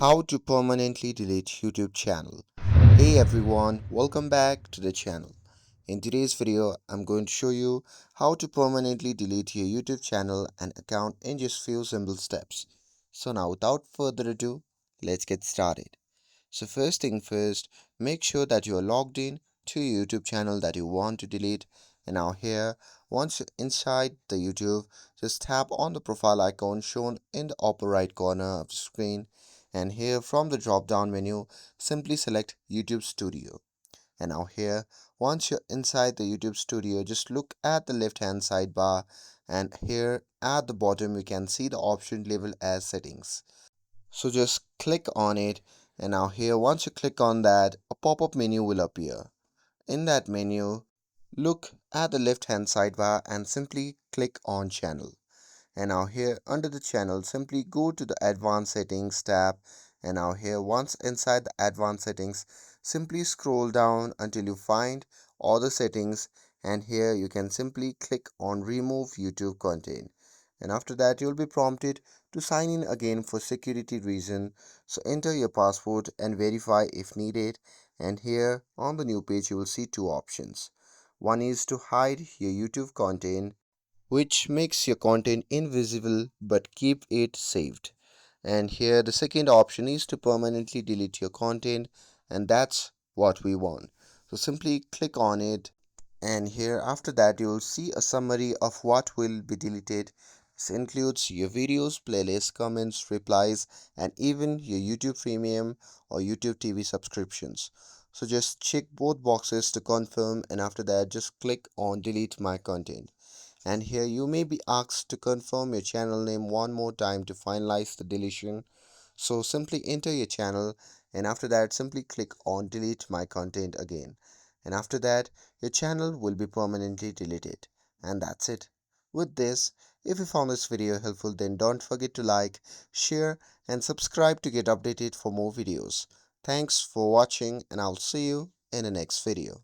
How to permanently delete YouTube channel. Hey everyone, welcome back to the channel. In today's video, I'm going to show you how to permanently delete your YouTube channel and account in just few simple steps. So now without further ado, let's get started. So first thing first, make sure that you are logged in to your YouTube channel that you want to delete. And now here, once you're inside the YouTube, just tap on the profile icon shown in the upper right corner of the screen. And here from the drop down menu, simply select YouTube Studio. And now here, once you're inside the YouTube Studio, just look at the left hand sidebar, and here at the bottom you can see the option labeled as settings. So just click on it, and now here once you click on that, a pop-up menu will appear. In that menu, look at the left hand sidebar and simply click on channel. And now here under the channel, simply go to the advanced settings tab. And now here once inside the advanced settings, simply scroll down until you find all the settings, and here you can simply click on remove YouTube content. And after that you'll be prompted to sign in again for security reason. So enter your password and verify if needed. And here on the new page you will see two options. One is to hide your YouTube content, which makes your content invisible but keep it saved. And here the second option is to permanently delete your content, and that's what we want. So simply click on it, and here after that you'll see a summary of what will be deleted. This includes your videos, playlists, comments, replies, and even your YouTube Premium or YouTube TV subscriptions. So just check both boxes to confirm, and after that just click on delete my content. And here you may be asked to confirm your channel name one more time to finalize the deletion. So simply enter your channel, and after that simply click on delete my content again. And after that your channel will be permanently deleted. And that's it. With this, if you found this video helpful, then don't forget to like, share and subscribe to get updated for more videos. Thanks for watching, and I'll see you in the next video.